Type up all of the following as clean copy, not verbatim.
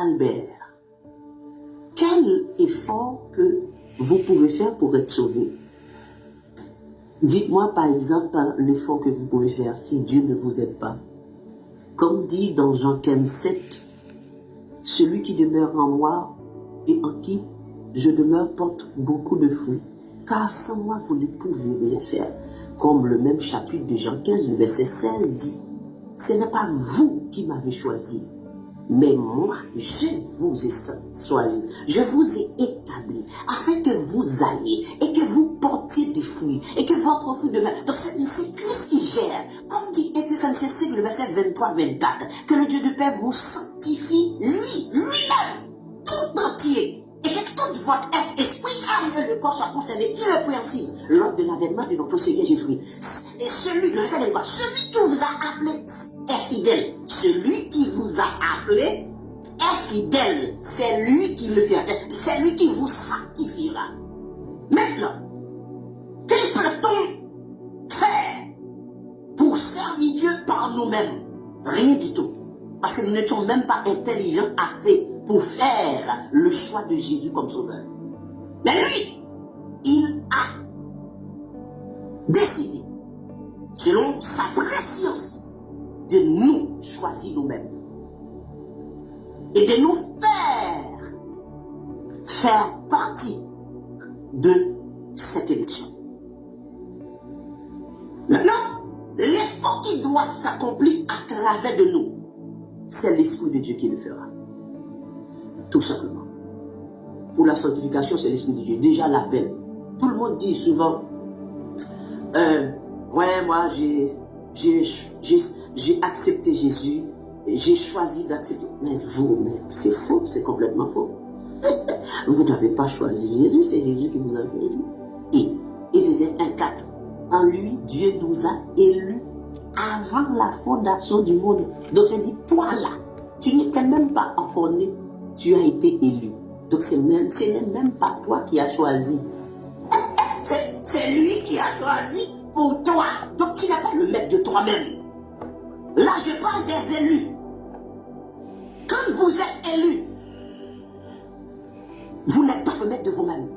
Albert, quel effort que vous pouvez faire pour être sauvé? Dites-moi par exemple l'effort que vous pouvez faire si Dieu ne vous aide pas. Comme dit dans Jean 15:7, celui qui demeure en moi et en qui je demeure porte beaucoup de fruits, car sans moi vous ne pouvez rien faire. Comme le même chapitre de Jean 15, le verset 16 dit, ce n'est pas vous qui m'avez choisi, mais moi, je vous ai choisi, je vous ai établi, afin que vous alliez et que vous portiez des fruits, et que votre fruit demeure. Donc c'est Christ qui gère. Comme dit Thessaloniciens 5, le verset 23-24, que le Dieu de paix vous sanctifie, lui-même, tout entier, et que toute votre être, esprit, âme et le corps soient conservés irrépréhensibles lors de l'avènement de notre Seigneur Jésus-Christ. Et celui, le verset 23, celui qui vous a appelé est fidèle. Celui qui vous a appelé est fidèle. C'est lui qui le fait. C'est lui qui vous sanctifiera. Maintenant, que peut-on faire pour servir Dieu par nous-mêmes? Rien du tout. Parce que nous n'étions même pas intelligents assez pour faire le choix de Jésus comme sauveur. Mais lui, il a décidé, selon sa préscience, de nous choisir nous-mêmes. Et de nous faire partie de cette élection. Maintenant, l'effort qui doit s'accomplir à travers de nous, c'est l'Esprit de Dieu qui le fera. Tout simplement. Pour la sanctification, c'est l'Esprit de Dieu. Déjà l'appel. Tout le monde dit souvent, ouais, moi j'ai accepté Jésus, j'ai choisi d'accepter. Mais vous-même, c'est faux, c'est complètement faux. Vous n'avez pas choisi Jésus, c'est Jésus qui vous a choisi. Et Éphésiens 1:4, en lui, Dieu nous a élus avant la fondation du monde. Donc c'est dit, toi là, tu n'étais même pas encore né, tu as été élu. Donc ce n'est même pas toi qui as choisi. C'est lui qui a choisi pour toi. Donc tu n'es pas le maître de toi-même. Là je parle des élus. Quand vous êtes élu, vous n'êtes pas le maître de vous-même.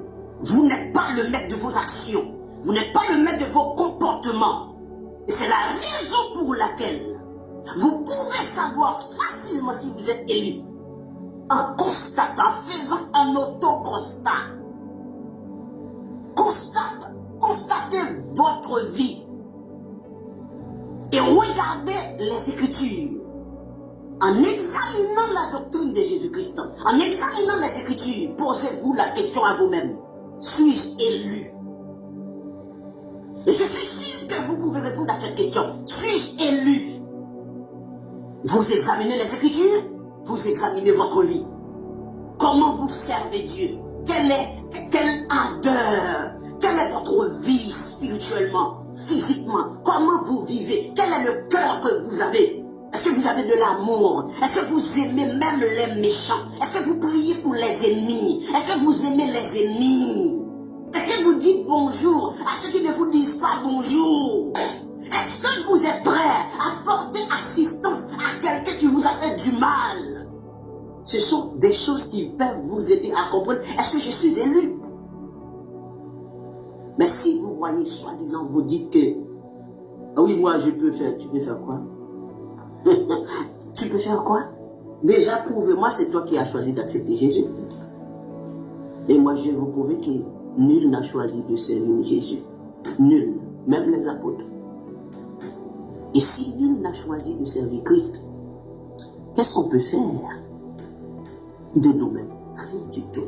Vous n'êtes pas le maître de vos actions. Vous n'êtes pas le maître de vos comportements. Et c'est la raison pour laquelle vous pouvez savoir facilement si vous êtes élu. En constatant, en faisant un auto-constat. Constatez votre vie. Et regardez les Écritures. En examinant la doctrine de Jésus-Christ, en examinant les Écritures, posez-vous la question à vous-même. Suis-je élu? Et je suis sûr que vous pouvez répondre à cette question. Suis-je élu? Vous examinez les Écritures, vous examinez votre vie. Comment vous servez Dieu? Quelle ardeur? Quelle est votre vie spirituellement, physiquement? Comment vous vivez? Quel est le cœur que vous avez? Est-ce que vous avez de l'amour? Est-ce que vous aimez même les méchants? Est-ce que vous priez pour les ennemis? Est-ce que vous aimez les ennemis? Est-ce que vous dites bonjour à ceux qui ne vous disent pas bonjour? Est-ce que vous êtes prêt à porter assistance à quelqu'un qui vous a fait du mal? Ce sont des choses qui peuvent vous aider à comprendre. Est-ce que je suis élu? Mais si vous voyez, soi-disant, vous dites que ah oui, moi je peux faire, tu peux faire quoi? Tu peux faire quoi? Déjà, prouve-moi, c'est toi qui as choisi d'accepter Jésus. Et moi, je vais vous prouver que nul n'a choisi de servir Jésus. Nul, même les apôtres. Et si nul n'a choisi de servir Christ, qu'est-ce qu'on peut faire de nous-mêmes? Rien du tout.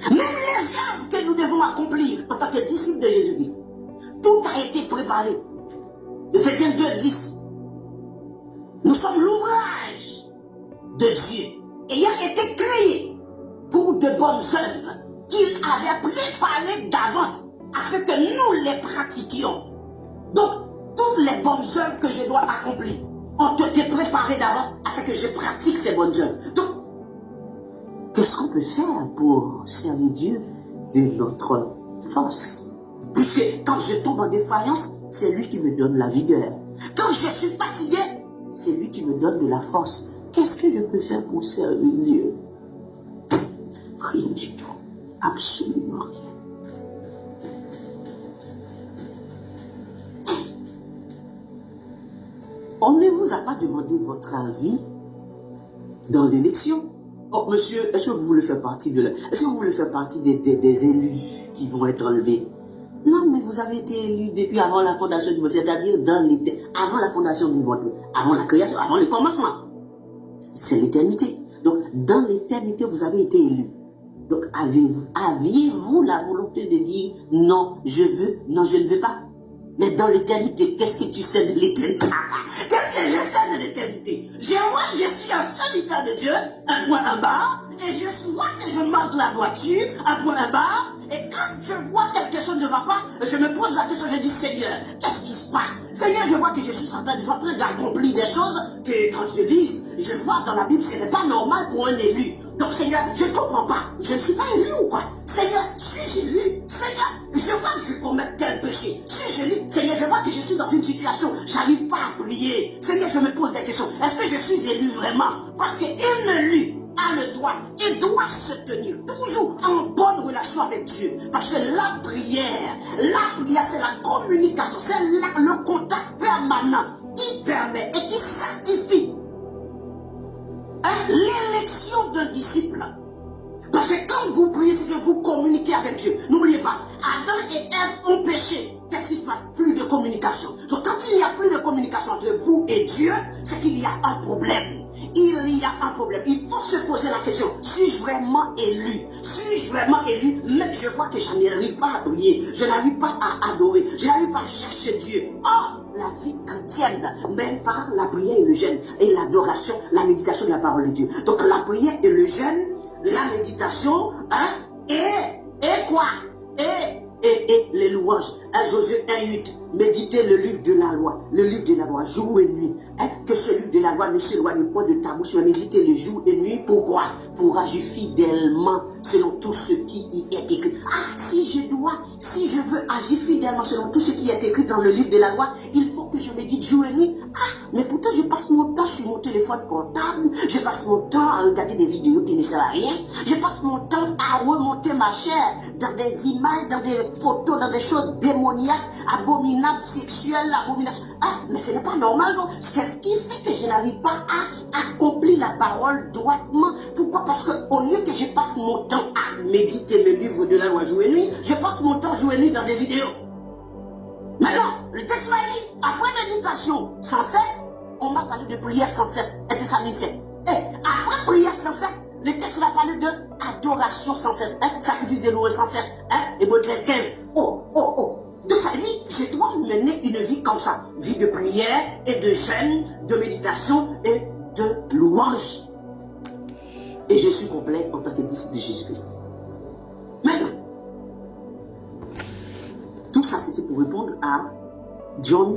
Même les œuvres que nous devons accomplir en tant que disciples de Jésus-Christ, tout a été préparé. Éphésiens 2:10. Nous sommes l'ouvrage de Dieu, ayant été créé pour de bonnes œuvres qu'il avait préparées d'avance afin que nous les pratiquions. Donc, toutes les bonnes œuvres que je dois accomplir ont été préparées d'avance afin que je pratique ces bonnes œuvres. Donc, qu'est-ce qu'on peut faire pour servir Dieu de notre force? Puisque quand je tombe en défaillance, c'est lui qui me donne la vigueur. Quand je suis fatigué, c'est lui qui me donne de la force. qu'est-ce que je peux faire pour servir Dieu? Rien du tout. Absolument rien. On ne vous a pas demandé votre avis dans l'élection. Oh, monsieur, est-ce que vous voulez faire partie de est-ce que vous voulez faire partie des élus qui vont être enlevés? Non, mais vous avez été élu depuis avant la fondation du monde, c'est-à-dire avant la fondation du monde, avant la création, avant le commencement. C'est l'éternité. Donc, dans l'éternité, vous avez été élu. Donc, aviez-vous la volonté de dire non, je veux, non, je ne veux pas? Mais dans l'éternité, qu'est-ce que tu sais de l'éternité? Qu'est-ce que je sais de l'éternité? Je suis un serviteur de Dieu, un point en bas, et je vois que je marque la voiture, un point en bas, et quand je vois quelque chose ne va pas, je me pose la question, je dis Seigneur, qu'est-ce qui se passe? Seigneur, je vois que je suis en train d'accomplir des choses que quand je lis, je vois dans la Bible, ce n'est pas normal pour un élu. Donc Seigneur, je ne comprends pas, je ne suis pas élu ou quoi? Seigneur, suis-je élu? Seigneur, je vois que je commets tel péché. Suis-je élu? Seigneur, je vois que je suis dans une situation, j'arrive pas à prier. Seigneur, je me pose des questions. Est-ce que je suis élu vraiment? Parce qu'un élu a le droit et doit se tenir toujours en bonne relation avec Dieu. Parce que la prière, c'est la communication, c'est le contact permanent qui permet et qui certifie l'élection d'un disciple. Parce que quand vous priez, c'est que vous communiquez avec Dieu. N'oubliez pas, Adam et Ève ont péché. Qu'est-ce qui se passe? Plus de communication. Donc quand il n'y a plus de communication entre vous et Dieu, c'est qu'il y a un problème. Il y a un problème. Il faut se poser la question, suis-je vraiment élu? Suis-je vraiment élu? Mais je vois que je n'arrive pas à prier. Je n'arrive pas à adorer. Je n'arrive pas à chercher Dieu. Oh, la vie chrétienne, même par la prière et le jeûne, et l'adoration, la méditation de la parole de Dieu. Donc la prière et le jeûne, la méditation, et quoi? Et les louanges. Josué 1:8, méditez le livre de la loi, jour et nuit. Que ce livre de la loi ne s'éloigne point de ta bouche, mais méditez le jour et nuit. Pourquoi? Pour agir fidèlement selon tout ce qui y est écrit. Si je veux agir fidèlement selon tout ce qui est écrit dans le livre de la loi, il faut que je médite jour et nuit. Mais pourtant je passe mon temps sur mon téléphone portable, je passe mon temps à regarder des vidéos qui ne servent à rien, je passe mon temps à remonter ma chair dans des images, dans des photos, dans des choses démoniaques, abominables, sexuelles, abominations. Mais ce n'est pas normal, non? C'est ce qui fait que je n'arrive pas à accomplir la parole droitement. Pourquoi? Parce qu'au lieu que je passe mon temps à méditer le livre de la loi jour et nuit, je passe mon temps jour et nuit dans des vidéos. Maintenant, le texte m'a dit, après méditation sans cesse, on m'a parlé de prière sans cesse. Et ça après prière sans cesse, le texte va parler de adoration sans cesse, sacrifice de louange sans cesse, Hébreux 13:15. Donc ça dit, je dois mener une vie comme ça, vie de prière et de jeûne, de méditation et de louange. Et je suis complet en tant que disciple de Jésus-Christ. Maintenant, tout ça c'était pour répondre à John